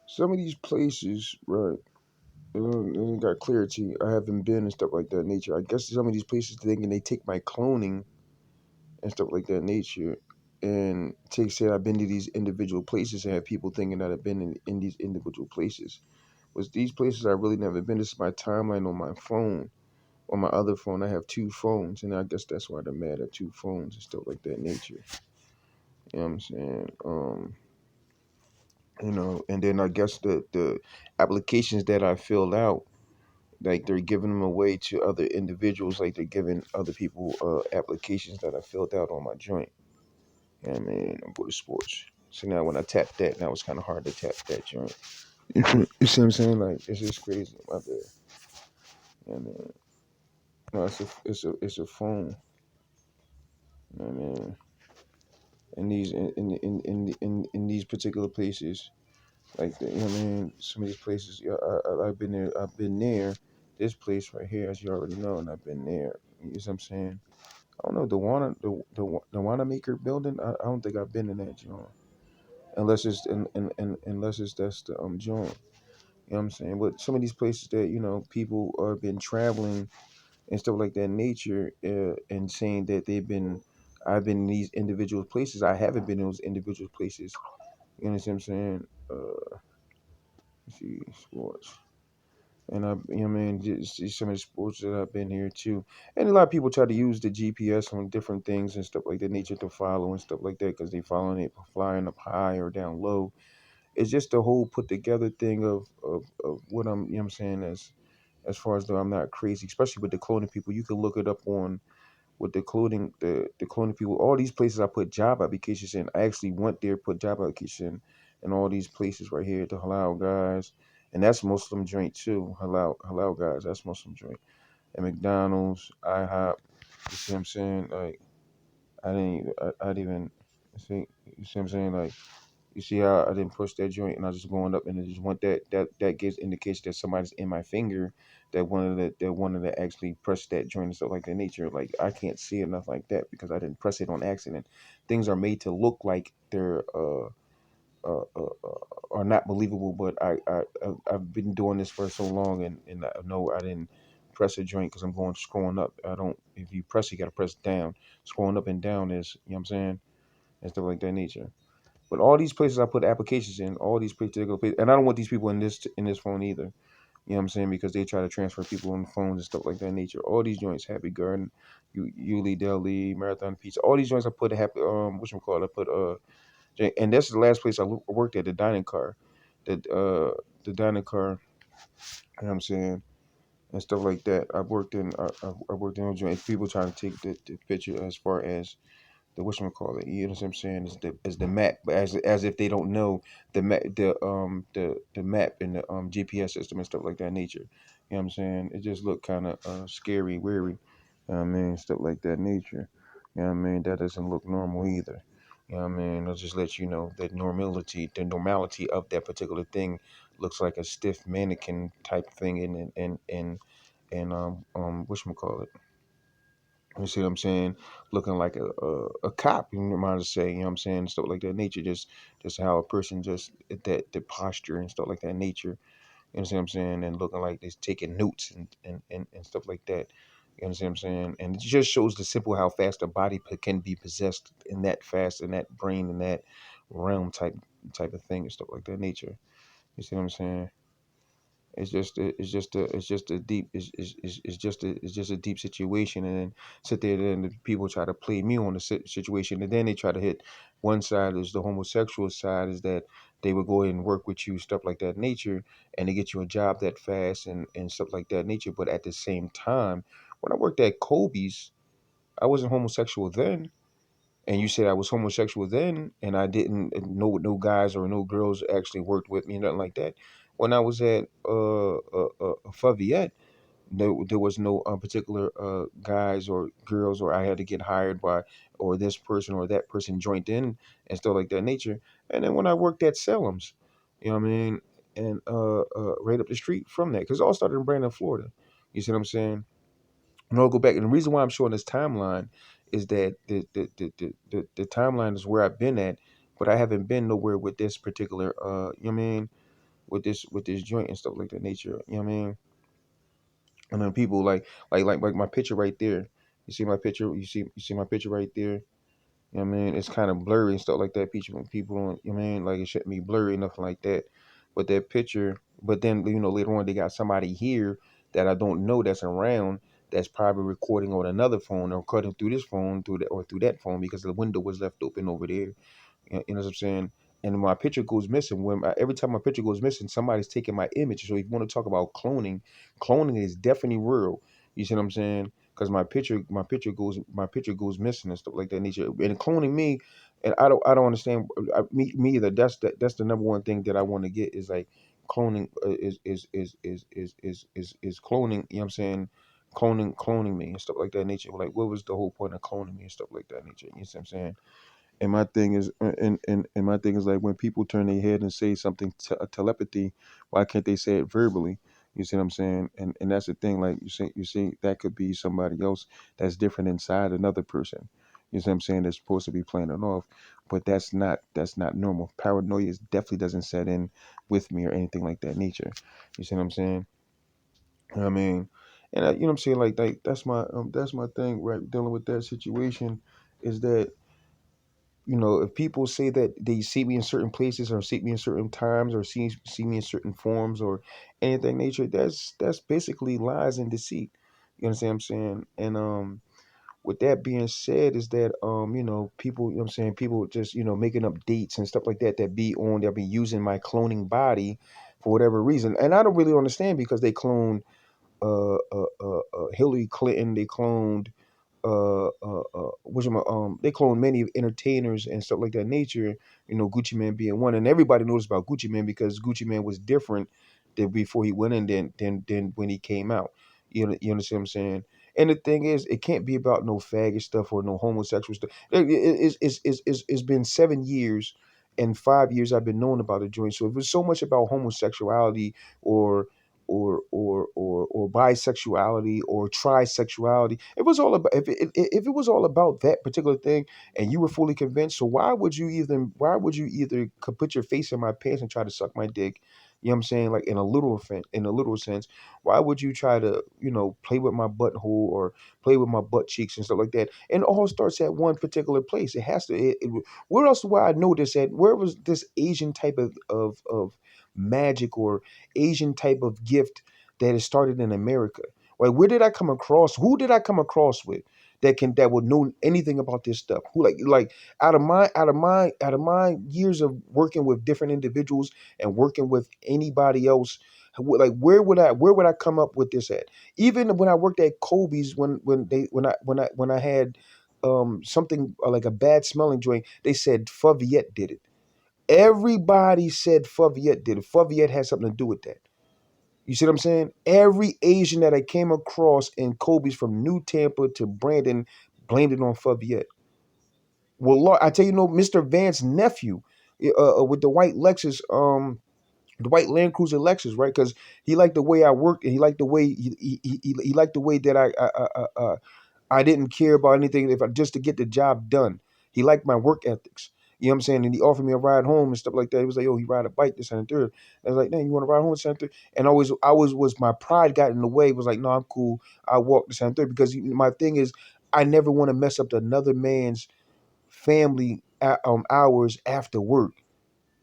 some of these places, right? And got clarity. I haven't been and stuff like that nature. I guess some of these places thinking they take my cloning and stuff like that nature, and take say I've been to these individual places and have people thinking that I've been in these individual places. Was these places I really never been. This is my timeline on my phone. On my other phone, I have two phones, and I guess that's why they're mad at two phones and stuff like that nature. You know what I'm saying? And then I guess the applications that I filled out, like they're giving them away to other individuals, like they're giving other people applications that I filled out on my joint. Yeah, man, I'm good at sports. So now when I tap that, now it's kind of hard to tap that joint. You see what I'm saying? Like it's just crazy. My bad. Yeah, man. No, it's a phone. Yeah, man. In these in these particular places, like you know what I mean. Some of these places, yeah, I've been there. I've been there. This place right here, as you already know, and I've been there. You know what I'm saying? I don't know the Wanamaker building. I don't think I've been in that joint unless it's unless it's that's the joint. You know what I'm saying? But some of these places that, people have been traveling and stuff like that nature, and saying that I've been in these individual places. I haven't been in those individual places. You understand what I'm saying? Let's see, sports. And I mean, just see some of the sports that I've been here too. And a lot of people try to use the GPS on different things and stuff like that nature to follow and stuff like that because they following it flying up high or down low. It's just the whole put together thing of what I'm, you know what I'm saying, as far as though I'm not crazy, especially with the cloning people. You can look it up on with the cloning people. All these places I put job applications in. I actually went there, put job application in all these places right here, the halal guys. And that's Muslim joint too. Halal guys, that's Muslim joint. And McDonald's, IHOP, you see what I'm saying? Like I'd even see you see what I'm saying? Like you see how I didn't push that joint and I just going up and it just went that gives indication that somebody's in my finger that wanted to actually press that joint and stuff like that nature. Like I can't see enough like that because I didn't press it on accident. Things are made to look like they're are not believable, but I've been doing this for so long and I know I didn't press a joint because I'm going scrolling up. I don't if you press you gotta press down. Scrolling up and down is you know what I'm saying? And stuff like that nature. But all these places I put applications in, all these particular places, and I don't want these people in this phone either. You know what I'm saying? Because they try to transfer people on phones and stuff like that nature. All these joints, Happy Garden, Yuli Deli, Marathon Pizza, all these joints I put a happy I put and that's the last place I worked at, the dining car, the dining car. You know what I'm saying? And stuff like that. I worked in a joint. People trying to take the picture as far as the whatchamacallit, you know what I'm saying, is the map, but as if they don't know the map and the GPS system and stuff like that nature. You know what I'm saying? It just looked kind of scary, weary. You know what I mean? Stuff like that nature. You know what I mean? That doesn't look normal either. You know what I mean? I'll just let you know that the normality of that particular thing looks like a stiff mannequin type thing and whatchamacallit, you see what I'm saying? Looking like a cop, you might as say, you know what I'm saying? Stuff like that nature, just how a person just that the posture and stuff like that nature, you know what I'm saying? And looking like they're taking notes and stuff like that. You understand what I'm saying? And it just shows the simple how fast the body can be possessed in that fast in that brain in that realm type of thing and stuff like that nature. You see what I'm saying? It's just a deep it's just a deep situation, and then sit there and the people try to play me on the situation, and then they try to hit one side is the homosexual side is that they would go ahead and work with you stuff like that nature, and they get you a job that fast and stuff like that nature. But at the same time, when I worked at Kobe's, I wasn't homosexual then, and you said I was homosexual then, and I didn't no guys or no girls actually worked with me, nothing like that. When I was at Faviette, there was no particular guys or girls, or I had to get hired by, or this person or that person joined in and stuff like that nature. And then when I worked at Salem's, you know what I mean, and right up the street from that, because it all started in Brandon, Florida. You see what I'm saying? And I'll go back. And the reason why I'm showing this timeline is that the timeline is where I've been at, but I haven't been nowhere with this particular, you know what I mean? with this joint and stuff like that nature. You know what I mean? And then people like my picture right there. You see my picture. You see my picture right there. You know what I mean? It's kind of blurry and stuff like that. People don't, you know what I mean? Like it shouldn't be blurry, nothing like that. But that picture, but then, later on they got somebody here that I don't know that's around that's probably recording on another phone or cutting through this phone through that phone because the window was left open over there. You know what I'm saying? And my picture goes missing. Every time my picture goes missing, somebody's taking my image. So if you want to talk about cloning, cloning is definitely real. You see what I'm saying? Because my picture goes missing and stuff like that nature. And cloning me, and I don't understand me either. That's the number one thing that I want to get is like cloning is cloning. You know what I'm saying? Cloning me and stuff like that nature. Like what was the whole point of cloning me and stuff like that nature? You see what I'm saying? And my thing is, and my thing is like when people turn their head and say something telepathy, why can't they say it verbally? You see what I'm saying? And that's the thing. Like you see that could be somebody else that's different inside another person. You see what I'm saying? That's supposed to be playing it off, but that's not normal. Paranoia definitely doesn't set in with me or anything like that nature. You see what I'm saying? I mean, and you know what I'm saying? Like that's my thing. Right, dealing with that situation is that if people say that they see me in certain places or see me in certain times or see me in certain forms or anything nature, that's basically lies and deceit. You understand what I'm saying? And with that being said, is that people, you know what I'm saying, people just making up dates and stuff like that they'll be using my cloning body for whatever reason, and I don't really understand because they cloned Hillary Clinton, they cloned they clone many entertainers and stuff like that nature. Gucci Man being one, and everybody knows about Gucci Man because Gucci Man was different than before he went in than when he came out. You understand what I'm saying? And the thing is, it can't be about no faggot stuff or no homosexual stuff. It's been 7 years and 5 years I've been knowing about the joint. So if it's so much about homosexuality or or bisexuality or trisexuality. It was all about if it was all about that particular thing, and you were fully convinced. So why would you either put your face in my pants and try to suck my dick? You know what I'm saying? Like in a literal sense, why would you try to play with my butthole or play with my butt cheeks and stuff like that? And it all starts at one particular place. It has to. Where else do I know this at? Where was this Asian type of magic or Asian type of gift that is started in America? Like, where did I come across? Who did I come across with that would know anything about this stuff? Who like out of my years of working with different individuals and working with anybody else, like where would I come up with this at? Even when I worked at Kobe's, when I had something like a bad smelling joint, they said Faviette did it. Everybody said Faviette did it. Faviette had something to do with that. You see what I'm saying? Every Asian that I came across in Kobe's from New Tampa to Brandon blamed it on Faviette. Well, Lord, I tell you, Mr. Vance's nephew with the white Lexus, the white Land Cruiser Lexus, right? Because he liked the way I worked, and he liked the way he liked the way that I didn't care about anything if I just to get the job done. He liked my work ethics. You know what I'm saying? And he offered me a ride home and stuff like that. He was like, "Yo, he ride a bike, this and the third." I was like, "Man, you want to ride home, this and the third?" And was my pride got in the way. It was like, "No, I'm cool. I walk this and the third," because my thing is, I never want to mess up another man's family hours after work.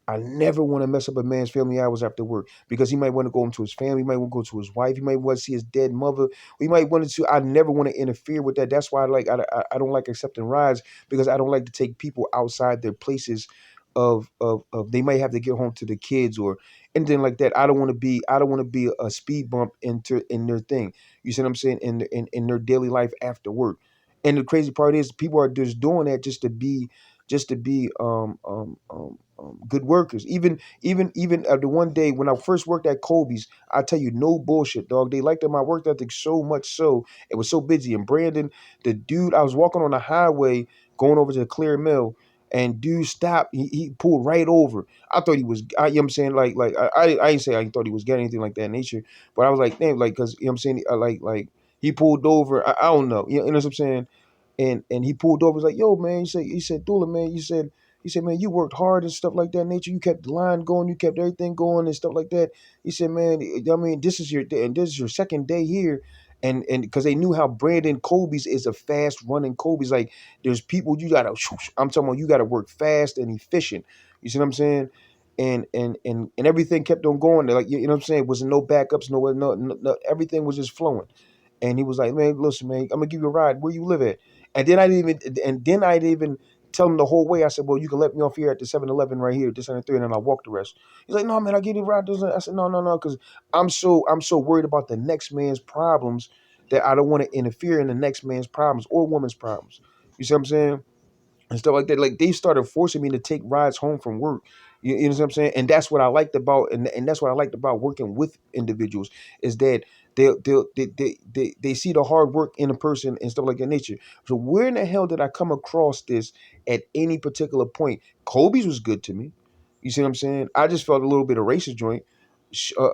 I never want to mess up a man's family hours after work because he might want to go into his family, he might want to go to his wife, he might want to see his dead mother. He might want to. I never want to interfere with that. That's why I don't like accepting rides because I don't like to take people outside their places of they might have to get home to the kids or anything like that. I don't want to be a speed bump in their thing. You see what I'm saying? In their daily life after work. And the crazy part is people are just doing that just to be good workers. Even the one day when I first worked at Kobe's, I tell you, no bullshit, dog. They liked my work ethic so much so it was so busy. And Brandon, the dude, I was walking on the highway going over to the Clear Mill, and dude stopped. He pulled right over. I thought he was. You know what I'm saying? I didn't say I thought he was getting anything like that in nature, but I was like, damn, like because you know what I'm saying, like he pulled over. I don't know. You know what I'm saying? And he pulled over. Was like, "Yo, man," he said, "Dula, man," you said. He said, man, you worked hard and stuff like that nature. You kept the line going, you kept everything going and stuff like that. He said, man, I mean, this is your day, and this is your second day here. And because they knew how Brandon Kobe's is a fast running Kobe's, like there's people you gotta, I'm talking about, you gotta work fast and efficient. You see what I'm saying? And everything kept on going. Like you know what I'm saying? It was no backups, no, everything was just flowing. And he was like, man, listen, man, I'm gonna give you a ride. Where you live at? And then I didn't even tell him the whole way. I said, well, you can let me off here at the 7-Eleven right here, this and 3, and then I'll walk the rest. He's like, no, man, I'll give you a ride. I said, no, no, no, because I'm so worried about the next man's problems that I don't want to interfere in the next man's problems or woman's problems. You see what I'm saying? And stuff like that. Like they started forcing me to take rides home from work. You know what I'm saying? And that's what I liked about, and that's what I liked about working with individuals is that they see the hard work in a person and stuff like that nature. So where in the hell did I come across this at any particular point? Kobe's was good to me. You see what I'm saying? I just felt a little bit of racist joint.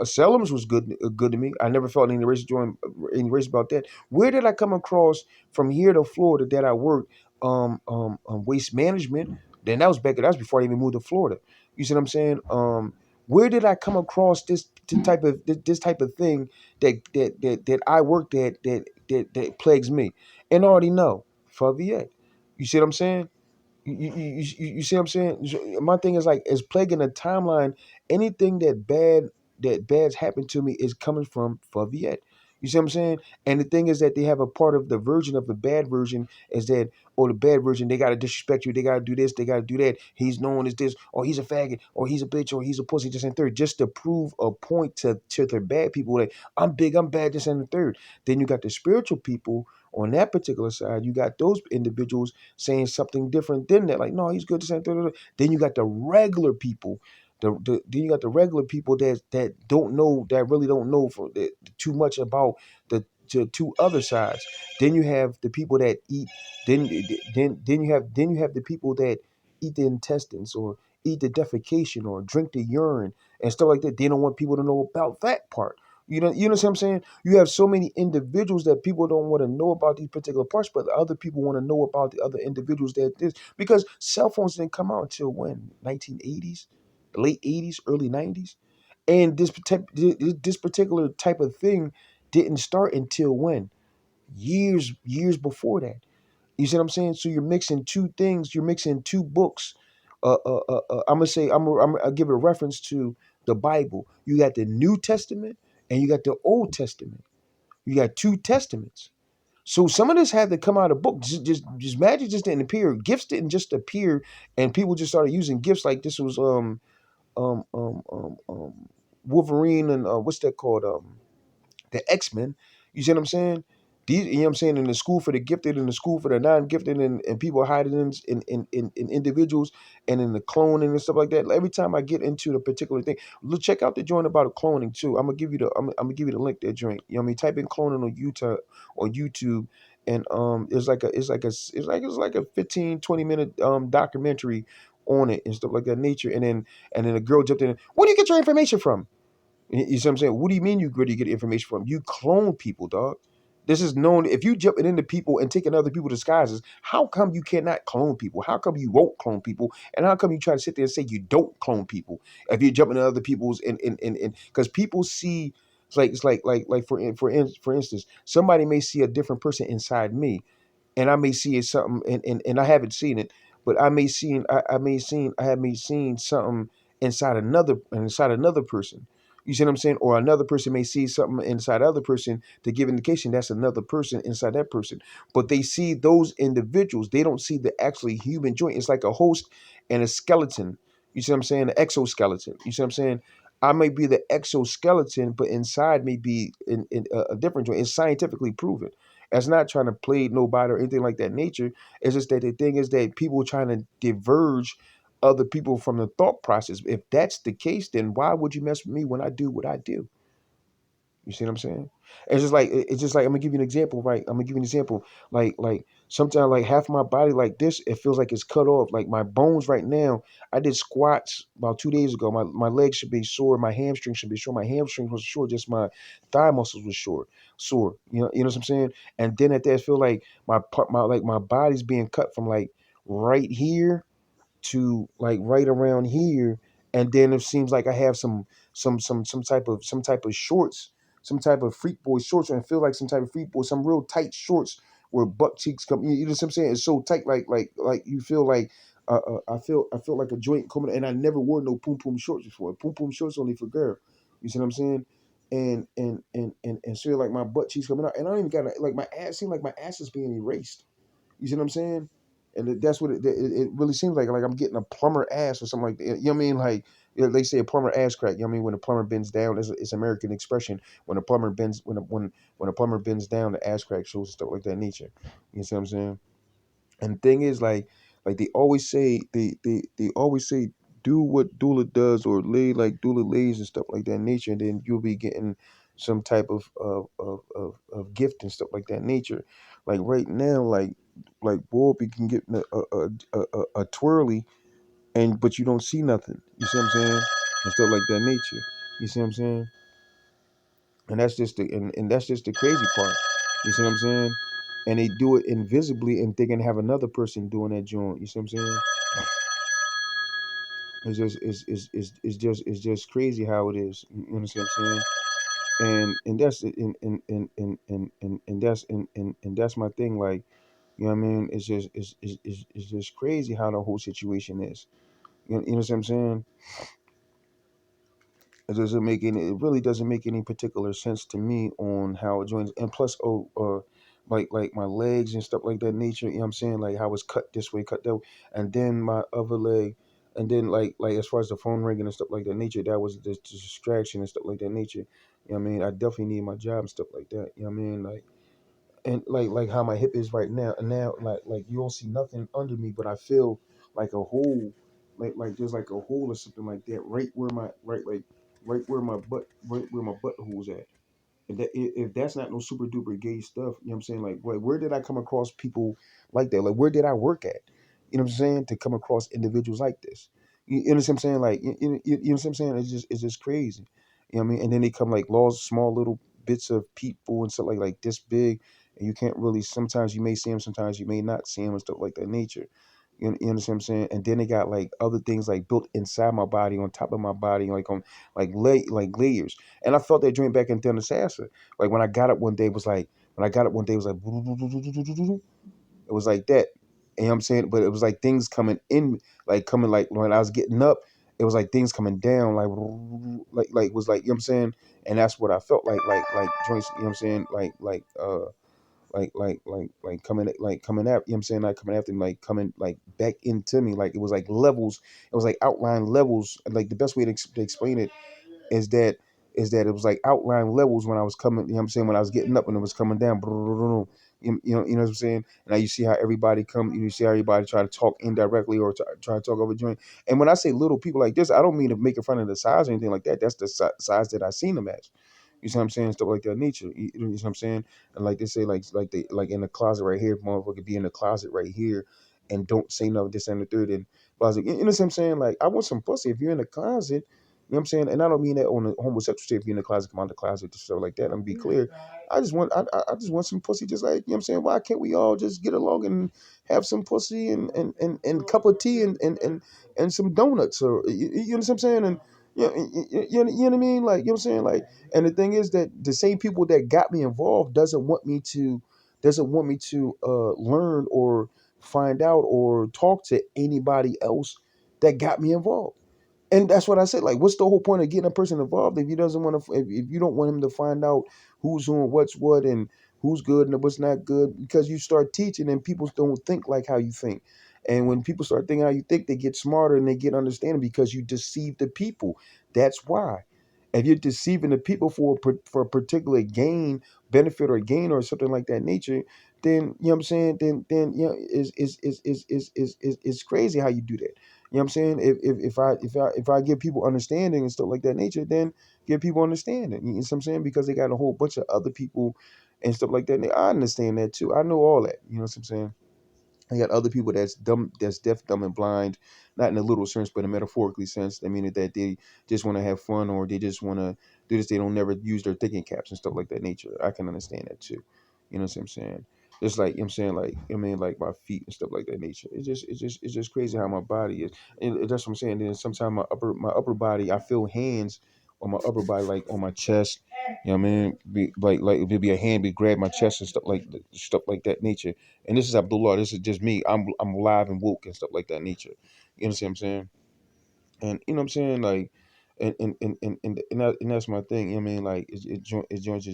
Selim's was good to me. I never felt any racist joint, any race about that. Where did I come across from here to Florida that I worked? Waste management. Then that was before I even moved to Florida. You see what I'm saying? Where did I come across this type of thing that I worked at that plagues me? And I already know Faviette. You see what I'm saying? You see what I'm saying? So my thing is like, is plaguing a timeline. Anything that bad's happened to me is coming from Faviette. You see what I'm saying? And the thing is that they have a part of the version of the bad version is that, or the bad version, they gotta disrespect you, they gotta do this, they gotta do that. He's known as this, or he's a faggot, or he's a bitch, or he's a pussy, just and third, just to prove a point to the bad people that I'm big, I'm bad, just and the third. Then you got the spiritual people on that particular side. You got those individuals saying something different than that. Like, no, he's good. This and that. Then you got the regular people. Then you got the regular people that don't know, that really don't know too much about the two other sides. Then you have the people that eat. Then you have the people that eat the intestines or eat the defecation or drink the urine and stuff like that. They don't want people to know about that part. You know what I'm saying? You have so many individuals that people don't want to know about these particular parts, but the other people want to know about the other individuals that this, because cell phones didn't come out until when? 1980s, late 80s, early 90s. And this particular type of thing didn't start until when? Years before that. You see what I'm saying? So you're mixing two things. You're mixing two books. I'm gonna say I'll give a reference to the Bible. You got the New Testament and you got the Old Testament. You got two testaments. So some of this had to come out of book. Just magic just didn't appear. Gifts didn't just appear, and people just started using gifts like this was um um um, um Wolverine and what's that called, the X-Men. You see what I'm saying? These, you know what I'm saying, in the school for the gifted, in the school for the non-gifted, and people hiding in individuals and in the cloning and stuff like that. Every time I get into the particular thing, look, check out the joint about cloning too. I'm gonna give you the link, that joint. You know what I mean? Type in cloning on YouTube, and it's like a 15-20 minute documentary on it and stuff like that nature. And then a girl jumped in. Where do you get your information from? You see what I'm saying? What do you mean where do you get information from? You clone people, dog. This is known. If you jumping into people and taking other people's disguises, how come you cannot clone people? How come you won't clone people? And how come you try to sit there and say you don't clone people if you're jumping into other people's, and because people see, it's like for instance, somebody may see a different person inside me, and I may see it something, and I haven't seen it, but I have me seen something inside another person. You see what I'm saying? Or another person may see something inside other person to give indication that's another person inside that person. But they see those individuals. They don't see the actually human joint. It's like a host and a skeleton. You see what I'm saying? An exoskeleton. You see what I'm saying? I may be the exoskeleton, but inside may be in a different joint. It's scientifically proven. It's not trying to play nobody or anything like that nature. It's just that the thing is that people trying to diverge other people from the thought process. If that's the case, then why would you mess with me when I do what I do? You see what I'm saying? It's just like I'm gonna give you an example, right? I'm gonna give you an example. Like sometimes like half my body like this, it feels like it's cut off. Like my bones right now. I did squats about 2 days ago. My legs should be sore. My hamstring should be sore. My hamstring was sore. Just my thigh muscles was sore. You know what I'm saying? And then at that, I feel like my body's being cut from like right here to like right around here, and then it seems like I have some type of shorts, some type of freak boy shorts, and I feel like some type of freak boy, some real tight shorts where butt cheeks come. You know what I'm saying? It's so tight, like you feel like. I feel like a joint coming, and I never wore no poom poom shorts before. Poom poom shorts only for girl. You see what I'm saying? And so like my butt cheeks coming out, and I don't even got like my ass. Seem like my ass is being erased. You see what I'm saying? And that's what it really seems like I'm getting a plumber ass or something like that. You know what I mean? Like they say a plumber ass crack. You know what I mean? When a plumber bends down, it's an American expression. When a plumber bends when a plumber bends down, the ass crack shows and stuff like that nature. You see what I'm saying? And the thing is, like they always say, do what doula does or lay like doula lays and stuff like that nature, and then you'll be getting some type of gift and stuff like that nature. Like right now, like Bob, you can get a twirly, and but you don't see nothing. You see what I'm saying? And stuff like that nature. You see what I'm saying? And that's just the crazy part. You see what I'm saying? And they do it invisibly, and they can have another person doing that joint. You see what I'm saying? It's just crazy how it is. You understand what I'm saying? And that's and that's and that's my thing. Like, you know what I mean? It's just crazy how the whole situation is. You know what I'm saying? It really doesn't make any particular sense to me on how it joins. And plus, like my legs and stuff like that nature. You know what I'm saying? Like how it's cut this way, cut that way, and then my other leg, and then like as far as the phone ringing and stuff like that nature, that was the distraction and stuff like that nature. You know what I mean? I definitely need my job and stuff like that. You know what I mean? Like, and like how my hip is right now, and now like you don't see nothing under me, but I feel like a hole, like there's like a hole or something like that right where my right where my butt, right where my butt hole's at. And that, if that's not no super duper gay stuff, you know what I'm saying? Like, where did I come across people like that? Like, where did I work at? You know what I'm saying? To come across individuals like this. You know what I'm saying? Like, you know what I'm saying? It's just crazy. You know what I mean? And then they come like laws, small little bits of people and stuff like this big, and you can't really. Sometimes you may see them, sometimes you may not see them and stuff like that nature. You understand what I'm saying? And then they got like other things like built inside my body, on top of my body, like on like layers. And I felt that dream back in Thunder Sassa. Like when I got up one day, it was like when I got up one day, it was like it was like that. You know what I'm saying? But it was like things coming in, like coming like when I was getting up, it was like things coming down, like it was like, you know what I'm saying? And that's what I felt like joints, you know what I'm saying? Like coming at, you know what I'm saying, like coming after me, like coming like back into me, like it was like levels, it was like outline levels. Like the best way to explain it is that it was like outline levels when I was coming, you know what I'm saying, when I was getting up and it was coming down. You know what I'm saying? And now you see how everybody come, you see how everybody try to talk indirectly or try to talk over joint. And when I say little people like this, I don't mean to make fun of the size or anything like that. That's the size that I seen them as. You see what I'm saying? Stuff like that nature. You know what I'm saying? And like they say, like they like in the closet right here, if motherfucker be in the closet right here and don't say no this and the third and closet. You know what I'm saying? Like I want some pussy if you're in the closet. You know what I'm saying? And I don't mean that on a homosexual shit. If you're in the closet, come out the closet, stuff like that. I'm gonna be clear. I just want some pussy, just like, you know what I'm saying? Why can't we all just get along and have some pussy and cup of tea and some donuts, or you know what I'm saying? And you know what I mean? Like, you know what I'm saying? Like, and the thing is that the same people that got me involved doesn't want me to learn or find out or talk to anybody else that got me involved. And that's what I said. Like, what's the whole point of getting a person involved if you doesn't want to? If you don't want him to find out who's who and what's what and who's good and what's not good, because you start teaching and people don't think like how you think. And when people start thinking how you think, they get smarter and they get understanding because you deceive the people. That's why. If you're deceiving the people for a particular gain, benefit or gain or something like that nature, then you know what I'm saying. Then you know is crazy how you do that. You know what I'm saying? If I give people understanding and stuff like that nature, then give people understanding. You know what I'm saying? Because they got a whole bunch of other people and stuff like that. And I understand that too. I know all that. You know what I'm saying? I got other people that's dumb, that's deaf, dumb, and blind, not in a literal sense, but in a metaphorically sense. I mean that they just want to have fun or they just want to do this. They don't never use their thinking caps and stuff like that nature. I can understand that too. You know what I'm saying? It's like, you know what I'm saying, like, I mean, like my feet and stuff like that nature. It's just crazy how my body is. And that's what I'm saying. Then sometimes my upper body, I feel hands on my upper body, like on my chest. You know what I mean? Be like it'd be a hand be grab my chest and stuff like that nature. And this is Abdullah. This is just me. I'm alive and woke and stuff like that nature. You know what I'm saying? And you know what I'm saying, like, and that's my thing. You know what I mean, like, it joins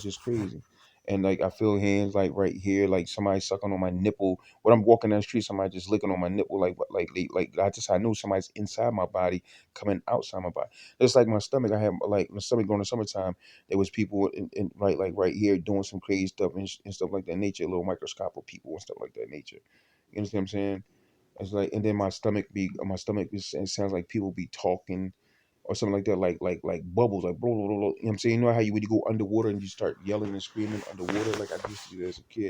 just crazy. And like I feel hands like right here, like somebody sucking on my nipple. When I'm walking down the street, somebody just licking on my nipple, like I know somebody's inside my body, coming outside my body. It's like my stomach. I have like my stomach during the summertime. There was people in right here doing some crazy stuff and stuff like that nature, little microscopic people and stuff like that nature. You understand what I'm saying? It's like, and then my stomach is, it sounds like people be talking or something like that, like bubbles, like blah, blah, blah, blah. You know what I'm saying? You know how you when you go underwater and you start yelling and screaming underwater, like I used to do as a kid.